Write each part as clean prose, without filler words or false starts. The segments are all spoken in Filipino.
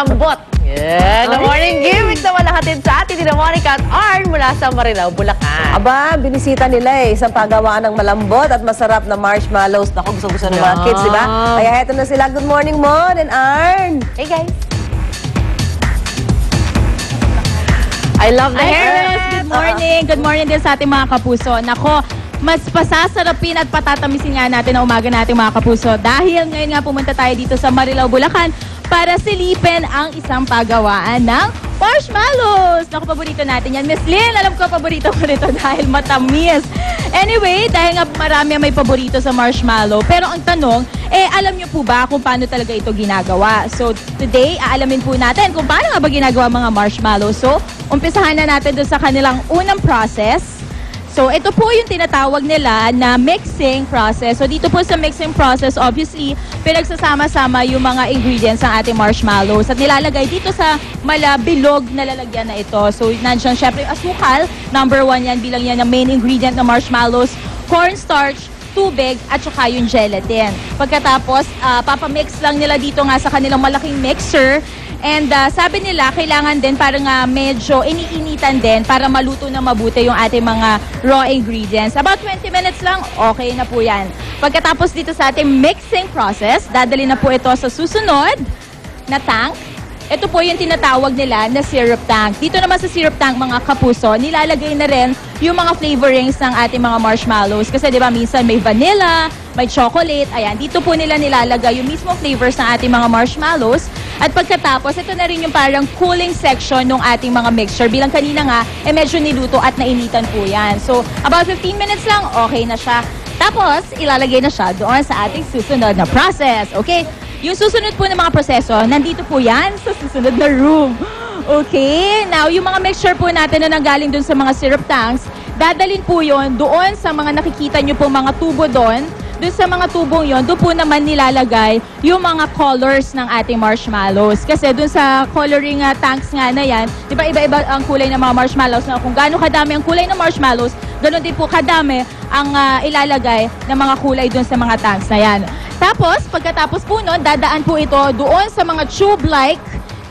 Malambot. Yeah. Good morning, gimmick na malahatid sa atin ni Monica at Arn mula sa Marilao, Bulacan. Aba, binisita nila isang pagawaan ng malambot at masarap na marshmallows. Naku, gusto-gusto ng mga kids, di ba? Kaya heto na sila. Good morning, Mon and Arn. Hey, guys. I love the hair. Good morning. Good morning din sa ating mga kapuso. Nako, mas pasasarapin at patatamisin nga natin ang umaga nating mga kapuso. Dahil ngayon nga pumunta tayo dito sa Marilao, Bulacan para silipin ang isang pagawaan ng marshmallows. Naku, paborito natin yan. Miss Lynn, alam ko paborito mo nito dahil matamis. Anyway, dahil nga marami may paborito sa marshmallow. Pero ang tanong, alam niyo po ba kung paano talaga ito ginagawa? So, today, aalamin po natin kung paano nga ba ginagawa mga marshmallows. So, umpisahan na natin doon sa kanilang unang process. So, ito po yung tinatawag nila na mixing process. So, dito po sa mixing process, obviously, pinagsasama-sama yung mga ingredients ng ating marshmallows at nilalagay dito sa malabilog na lalagyan na ito. So, nandiyan syempre asukal. Number 1 yan, bilang yan ang main ingredient ng marshmallows. Cornstarch, tubig, at saka yung gelatin. Pagkatapos, papamix lang nila dito nga sa kanilang malaking mixer. And sabi nila, kailangan din parang medyo iniinitan din para maluto na mabuti yung ating mga raw ingredients. About 20 minutes lang, okay na po yan. Pagkatapos dito sa ating mixing process, dadali na po ito sa susunod na tank. Ito po yung tinatawag nila na syrup tank. Dito naman sa syrup tank, mga kapuso, nilalagay na rin yung mga flavorings ng ating mga marshmallows. Kasi di ba minsan may vanilla, may chocolate. Ayan, dito po nila nilalagay yung mismo flavors ng ating mga marshmallows. At pagkatapos, ito na rin yung parang cooling section ng ating mga mixture. Bilang kanina nga, medyo niluto at nainitan po yan. So, about 15 minutes lang, okay na siya. Tapos, ilalagay na siya doon sa ating susunod na process. Okay? Yung susunod po ng mga proseso, nandito po yan sa susunod na room. Okay? Now, yung mga mixture po natin na nanggaling doon sa mga syrup tanks, dadalhin po yon doon sa mga nakikita nyo po mga tubo doon. Doon sa mga tubong yon, doon po naman nilalagay yung mga colors ng ating marshmallows. Kasi doon sa coloring tanks nga na yan, di ba iba-iba ang kulay ng mga marshmallows na kung gaano kadami ang kulay ng marshmallows, ganoon din po kadami ang ilalagay ng mga kulay doon sa mga tanks na yan. Tapos, pagkatapos po nun, dadaan po ito doon sa mga tube-like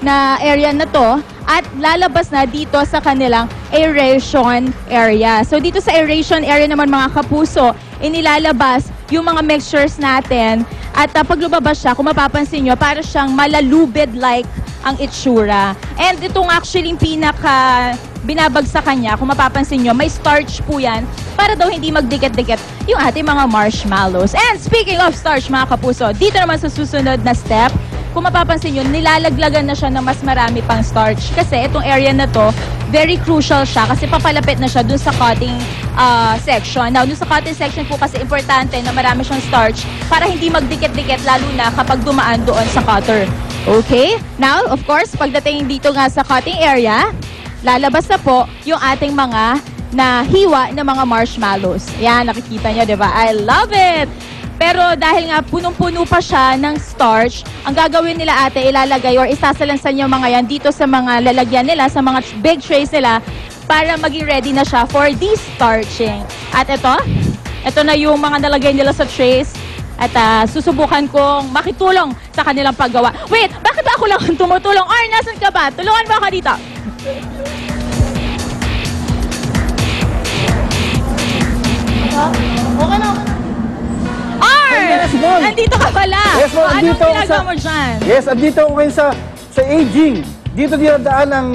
na area na to at lalabas na dito sa kanilang aeration area. So, dito sa aeration area naman mga kapuso, inilalabas yung mga mixtures natin at pag lumabas siya, kung mapapansin nyo, para siyang malalubid-like ang itsura. And itong actually pinaka binabagsakan niya, kung mapapansin nyo, may starch po yan para daw hindi magdikit-dikit yung ating mga marshmallows. And speaking of starch mga kapuso, dito naman sa susunod na step, kung mapapansin nyo, nilalaglagan na siya ng mas marami pang starch. Kasi itong area na to, very crucial siya kasi papalapit na siya dun sa cutting section. Now, dun sa cutting section po kasi importante na marami siyang starch para hindi magdikit-dikit lalo na kapag dumaan doon sa cutter. Okay? Now, of course, pagdating dito nga sa cutting area, lalabas na po yung ating mga nahiwa na mga marshmallows. Yan, nakikita nyo, di ba? I love it! Pero dahil nga punong-puno pa siya ng starch, ang gagawin nila ate, ilalagay or isasalansan yung mga yan dito sa mga lalagyan nila, sa mga big trays nila, para maging ready na siya for de-starching. At ito na yung mga nalagay nila sa trays. At susubukan kong makitulong sa kanilang paggawa. Wait, bakit ba ako lang tumutulong? Arn, nasan ka ba? Tulungan mo ako dito. Okay na. Yes, Mon. Nandito ka pala. Yes, Mon. Anong ginagawa mo dyan? Yes, andito ako ngayon sa aging. Dito dinadaan ng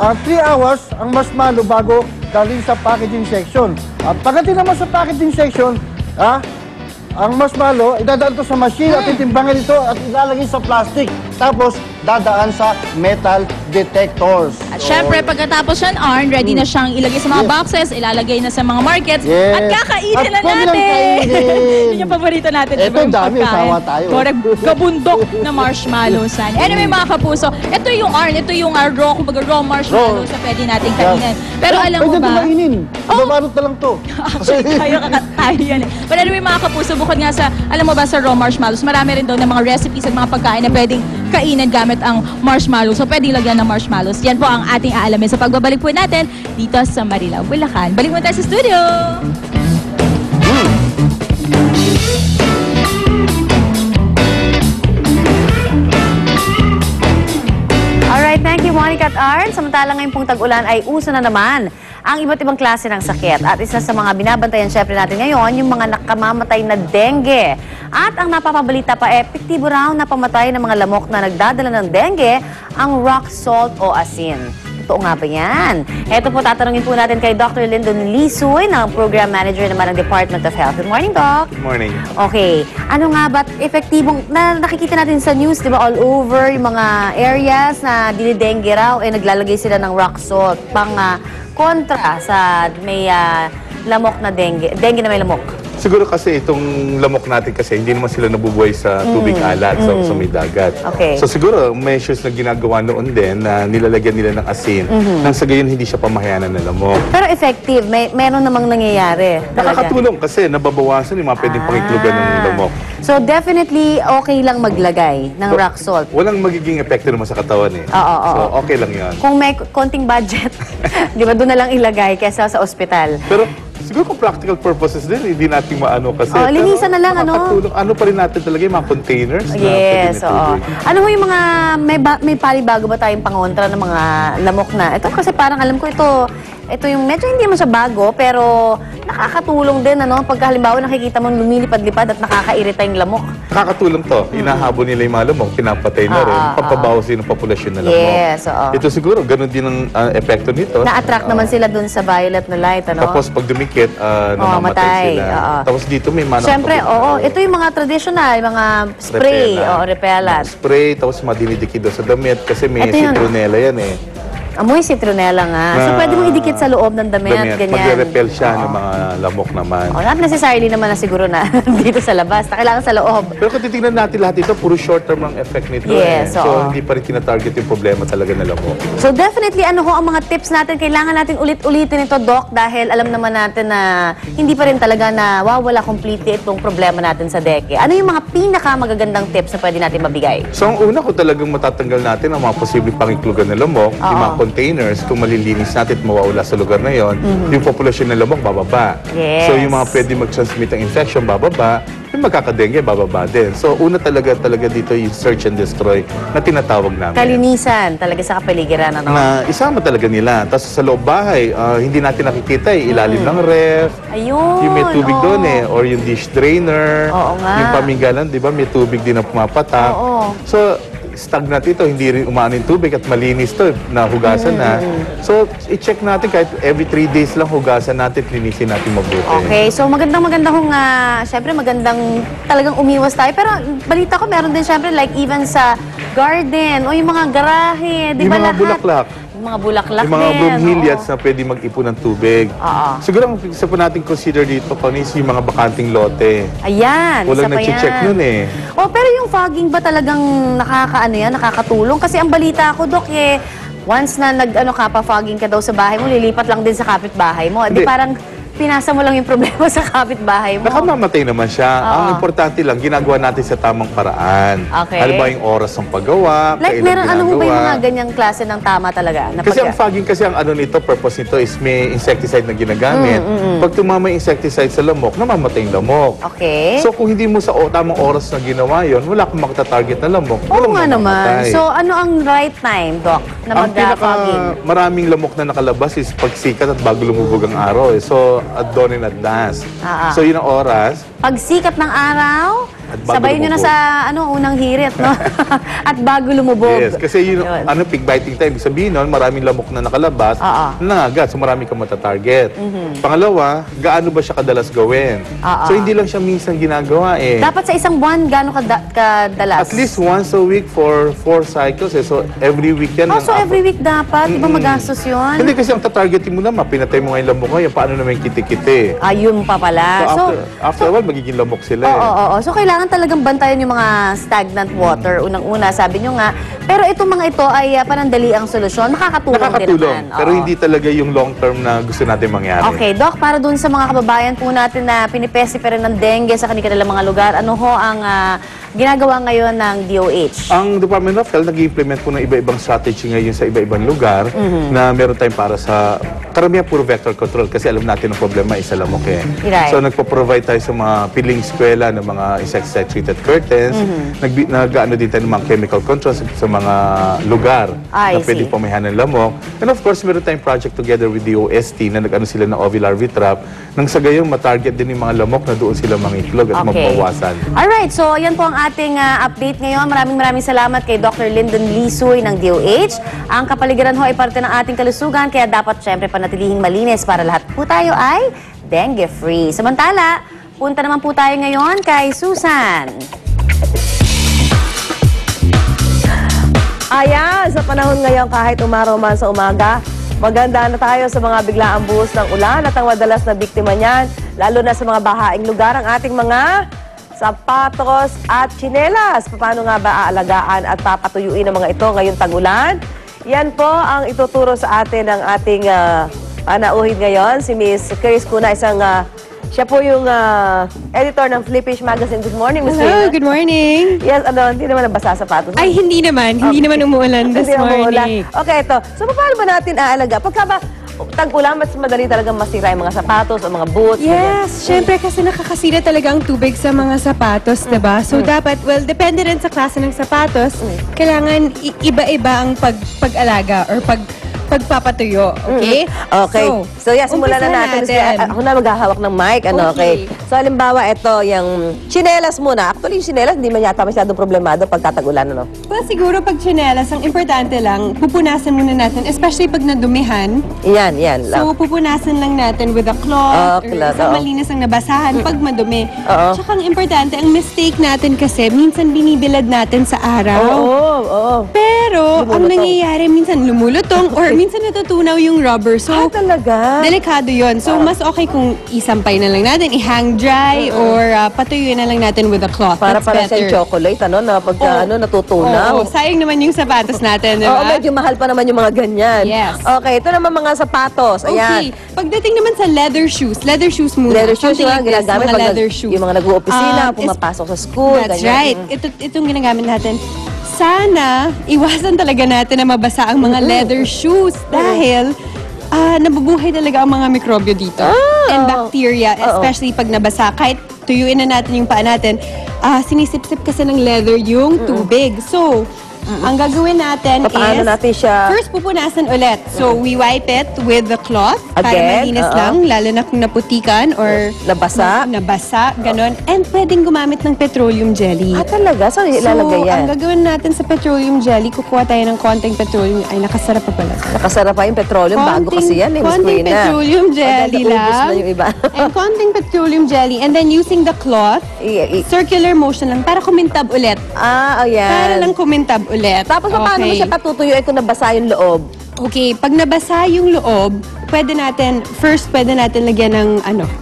3 hours ang marshmallow bago dalhin sa packaging section. At pagdating naman sa packaging section, ang marshmallow, idadaan to sa machine at titimbangin ito at ilalagay sa plastic. Tapos, dadaan sa metal detectors. At syempre, pagkatapos yan, Arn, ready na siyang ilagay sa mga boxes, ilalagay na sa mga markets, at kakainin na natin! Yun yung paborito natin. Ito ang dami, usawa tayo. Correct, kabundok na marshmallows. Anyway, mga kapuso, ito yung Arn, ito yung raw, kumbaga raw marshmallows na pwede natin kainin. Pero alam mo ba? Pwede ito kainin. Babarot na lang to. Actually, tayo yan eh. But anyway, mga kapuso, bukod nga sa, alam mo ba, sa raw marshmallows, marami rin daw ng mga recipes at mga pagkain na pwedeng kainin gamit ang marshmallows. So, pwedeng lagyan ng marshmallows. Yan po ang ating aalamin sa pagbabalik po natin dito sa Marilao, Bulacan. Balik mo tayo sa studio! Monica at Art. Samantala ngayong pong tag-ulan ay uso na naman ang iba't ibang klase ng sakit. At isa sa mga binabantayan syempre natin ngayon, yung mga nakamamatay na dengue. At ang napapabalita pa, epektibo raw na pamatay ng mga lamok na nagdadala ng dengue, ang rock salt o asin. Totoo nga ba yan? Ito po, tatanungin po natin kay Dr. Lyndon Lisuy, ng Program Manager naman ng Department of Health. Good morning, Doc. Good morning. Okay. Ano nga ba't epektibong, nakikita natin sa news, di ba, all over, yung mga areas na dinidengue raw, naglalagay sila ng rock salt pang kontra sa may lamok na dengue na may lamok. Siguro kasi itong lamok natin kasi hindi naman sila nabubuhay sa tubig alat, sa may dagat. Okay. So siguro measures na ginagawa noon din na nilalagyan nila ng asin nang sa gayon hindi siya pamahayanan ng lamok. Pero effective, meron namang nangyayari. Talaga. Nakakatulong kasi nababawasan yung mga pwedeng pangitlugan ng lamok. So definitely okay lang maglagay ng rock salt. Walang magiging epekto naman sa katawan eh. Oo. So okay lang yun. Kung may konting budget, di ba, doon na lang ilagay kaysa sa ospital. Pero siguro kung practical purposes din, hindi natin maano kasi. Linisan na lang, nakakatulong. Ano pa rin natin talaga yung mga containers na Yes, pwede oo. nitubig. Ano ho yung mga, may palibago ba tayong pangontra ng mga lamok na? Ito kasi parang alam ko ito yung medyo hindi naman siya bago, pero nakakatulong din, ano? Pagka halimbawa nakikita mo lumilipad-lipad at nakakairita yung lamok. Nakakatulong to. Inahabol nila yung mga lamok, pinapatay na rin. Pampabawas din ang populasyon ng lamok. Yes, oo. Ito siguro, ganun din ang epekto nito. Na-attract naman sila dun sa violet na light, ano? Tapos pag dumikit, namamatay matay. sila. Oo. Tapos dito may manang Siyempre, ito yung mga traditional, yung mga spray, repellent. Spray, tapos madinidikit daw sa damit kasi may Ito yun, citronella yan eh. Amoy citronella nga. So, pwede mong idikit sa loob ng damit, ganyan. Magre-repel siya ng mga lamok naman. Not necessarily naman na siguro na dito sa labas. Kailangan sa loob. Pero kung titignan natin lahat ito, puro short-term ang effect nito. Yes, So, oo. hindi pa rin tina-target yung problema talaga ng lamok. So definitely, ano ho ang mga tips natin? Kailangan natin ulit-ulitin ito, Doc, dahil alam naman natin na hindi pa rin talaga nawawala completely itong problema natin sa dengue. Ano yung mga pinakamagagandang tips na pwede natin mabigay? So, ang una ko talagang matatanggal natin ang mga posibleng pangiklugan ng lamok, yung mga containers, kung malilinis natin at mawawala sa lugar na yon, yung populasyon ng lamok bababa. Yes. So, yung mga pwede mag-transmit ng infection bababa, yung magkakadengue bababa din. So, una talaga dito yung search and destroy na tinatawag namin. Kalinisan talaga sa kapaligiran, ano? Na isama talaga nila. Tapos sa loob bahay, hindi natin nakikita ilalim ng ref, Ayun. yung may tubig oo. doon or yung dish drainer, Oo nga. yung paminggalan, di ba, may tubig din na pumapatak. Oo. So, stagnant ito, hindi rin umaano yung tubig at malinis to, na hugasan na. So, i-check natin kahit every 3 days lang hugasan natin, linisin natin mabuti. Okay, so magandang kung syempre magandang talagang umiwas tayo. Pero balita ko meron din syempre like even sa garden o yung mga garahe, di Yung ba mga lahat? bulaklak. Yung mga bulaklak Yung mga din. bromeliads oo. na pwede mag-ipon ng tubig. Oo. Siguro ang isa pa natin consider dito, Connie, is yung mga bakanting lote. Ayan, Walang isa pa yan. nag-check nun eh. Oh, pero yung fogging ba talagang nakakatulong? Kasi ang balita ko, Dok, once na pa-fogging ka daw sa bahay mo, lilipat lang din sa kapitbahay mo. Di Hindi. parang pinasa mo lang yung problema sa kapitbahay mo. Nakamamatay naman siya. Ang importante lang, ginagawa natin sa tamang paraan. Okay. Halimbawa yung oras ng paggawa, Like, kailan meron ano mo ba yung mga ginagawa. ganyang klase ng tama talaga? Na Kasi ang fogging kasi ang ano nito, purpose nito is may insecticide na ginagamit. Pag tumama yung insecticide sa lamok, namamatay yung lamok. Okay. So kung hindi mo sa tamang oras na ginawa yon, wala kang makita-target na lamok. Oo walang nga naman. mamamatay. So, ano ang right time, Doc, na ang mag-fogging? maraming lamok na nakalabas is pagsikat at bago lumubog ang araw. So, at dawn and at dusk. So, yun ang oras. Pagsikat ng araw, At bago sabayin nyo na lumubog. sa unang hirit, no? At bago lumubog. Yes, kasi yun, Yun. peak biting time. Ibig sabihin nun, maraming lamok na nakalabas, Oo. nangagat. So, marami kang matatarget. Pangalawa, gaano ba siya kadalas gawin? Oo. So, hindi lang siya minsan ginagawa eh. Dapat sa isang buwan, gano'ng kadalas? At least once a week for 4 cycles eh. So, every weekend. Oh, so every week dapat? Di ba magastos yun? Hindi kasi ang tatargetin mo naman, pinatay mo nga yung lamok ngayon, paano naman yung kiti-kiti? Ayun pa pala. So, after a while, magiging lamok sila eh. Oo. So, kailangan talagang bantayan yung mga stagnant water. Unang-una, sabi nyo nga. Pero itong mga ito ay panandali ang solusyon. Makakatulong din Nakakatulong, naman. pero Oo. hindi talaga yung long term na gusto natin mangyari. Okay, Doc, para dun sa mga kababayan po natin na pinipesi pa rin ng dengue sa kanilang mga lugar, ano ho ang ginagawa ngayon ng DOH? Ang Department of Health nag-implement po ng iba-ibang strategy ngayon sa iba-ibang lugar na meron tayong para sa karamihan puro vector control kasi alam natin ang problema isa lamok eh. Right. So nagpo-provide tayo sa mga piling eskwela ng mga insecticide-treated curtains. Nag-ano din tayo ng mga chemical control sa mga lugar I na pwedeng see. pamihan ng lamok. And of course, meron tayong project together with the OST na nag-ano sila ng ovularvae trap nang sa gayong matarget din yung mga lamok na doon sila mangitlog at mabawasan. Alright, so yan po ang ating update ngayon. Maraming salamat kay Dr. Lyndon Lisoy ng DOH. Ang kapaligiran ho ay parte ng ating kalusugan, kaya dapat syempre panatilihing malinis para lahat po tayo ay dengue-free. Samantala, punta naman po tayo ngayon kay Susan. Ayan, sa panahon ngayon kahit umaraw man sa umaga, maganda na tayo sa mga biglaang buhos ng ulan at ang madalas na biktima niyan, lalo na sa mga bahaing lugar, ang ating mga sapatos at tsinelas. Paano nga ba aalagaan at papatuyuin ang mga ito ngayong tag-ulan? Yan po ang ituturo sa atin ng ating panauhin ngayon, si Miss Chris Cuna, siya po yung editor ng Flippish Magazine. Good morning, Miss Hello, Rina. good morning. Yes, hindi naman nabasa sapatos. Ay, hindi naman. Hindi naman umuulan this Hindi naman umuulan. morning. Okay, ito. So, paano ba natin aalaga? Pagka ba tag-ulan, mas madali talagang masira yung mga sapatos o mga boots? Yes, syempre kasi nakakasira talaga ang tubig sa mga sapatos, diba? So, dapat, well, depende rin sa klase ng sapatos. Kailangan iba-iba ang pag-alaga or pagpapatuyo, okay? Okay. So, yeah, simulan na umpisahan natin. Ako na maghahawak ng mic. Okay. So, halimbawa, ito, yung chinelas muna. Actually, yung chinelas, hindi man yata masyadong problemado pag tatagulan, ano? Well, siguro pag tsinelas, ang importante lang, pupunasan muna natin, especially pag nadumihan. Yan lang. So, pupunasan lang natin with a cloth or cloth, isang oo. malinis ang nabasahan pag madumi. Oo. Tsaka ang importante, ang mistake natin kasi, minsan binibilad natin sa araw. Oo. Pero, ang Lumulutong. nangyayari, minsan lumulutong or minsan natutunaw yung rubber. So, Talaga? delikado yon. So, mas okay kung isampay na lang natin, i-hang dry, or patuyuin na lang natin with a cloth. Para That's pala better. siyang chocolate, ano, na pagka, natutunaw. Oo, sayang naman yung sapatos natin, di Oo, ba? medyo mahal pa naman yung mga ganyan. Yes. Okay, ito naman mga sapatos. Ayan. Okay. Pagdating naman sa leather shoes muna. Leather shoes Something yung like this, ginagamit mga pag leather shoes. yung mga nag-uopisina, pumapasok sa school. That's ganyan. right. Itong ginagamit natin. Sana, iwasan talaga natin na mabasa ang mga leather shoes dahil nabubuhay talaga ang mga mikrobyo dito. And bacteria, especially pag nabasa. Kahit tuyuin na natin yung paa natin, sinisip-sip kasi ng leather yung tubig. So, ang gagawin natin Paano is, natin siya? first pupunasan ulit. So, we wipe it with the cloth para Again? malinis lang, lalo na kung naputikan or Nabasa? nabasa, ganon. And pwedeng gumamit ng petroleum jelly. Talaga? Saan ilalagay So, yan? ang gagawin natin sa petroleum jelly, kukuha tayo ng konting petroleum. Ay, nakasarap pa pala. Nakasarap pa yung petroleum. Bago kasi yan, Miss Konting Queen. petroleum jelly Ubus lang. na yung iba. And konting petroleum jelly. And then using the cloth, circular motion lang para kumintab ulit. Ayan. Para lang kumintab ulit. Tapos paano mo siya patutuyuin kung nabasa yung loob? Okay, pag nabasa yung loob, pwede natin lagyan ng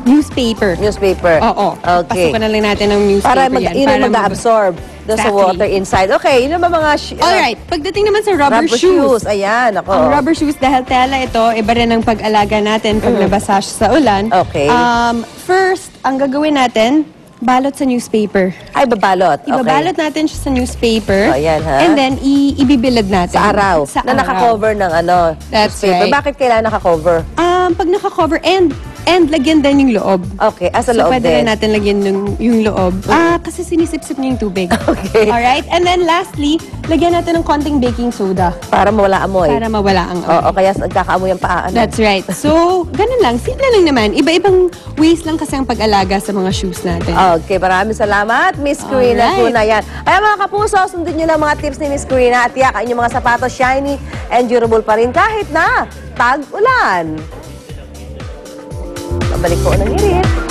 newspaper. Newspaper. Oo. Okay. Pasukan na lang natin ng newspaper Para yan. yun ang mag-absorb doon sa Exactly. water inside. Okay, yun ang mga Alright, pagdating naman sa rubber shoes. Ayan, ako. Ang rubber shoes, dahil tela ito, iba rin ang pag-alaga natin pag nabasa siya sa ulan. Okay. First, ang gagawin natin, balot sa newspaper. Ay, babalot. Ibabalot natin siya sa newspaper. Oh, yan, ha? And then, ibibilad natin. Sa araw. Sa na araw. naka-cover ng That's newspaper. right. Bakit kailangan naka-cover? Pag naka-cover and lagyan din yung loob. Okay, sa So, loob pwede din. rin natin lagyan yung loob. Kasi sinisip-sip niya yung tubig. Okay. Alright? And then lastly, lagyan natin ng konting baking soda Para mawala amoy. para mawala ang amoy. Oo, kaya nagkakaamoy ang paa. That's right. So, ganun lang. Simple lang naman. Iba-ibang ways lang kasi ang pag-alaga sa mga shoes natin. Okay, maraming salamat, Miss Karina Alright. Cuna. Yan. Kaya mga kapuso, sundin nyo lang mga tips ni Miss Karina at tiyak ang inyong mga sapatos shiny and durable pa rin kahit na tag-ulan. Babalik ko ng irit.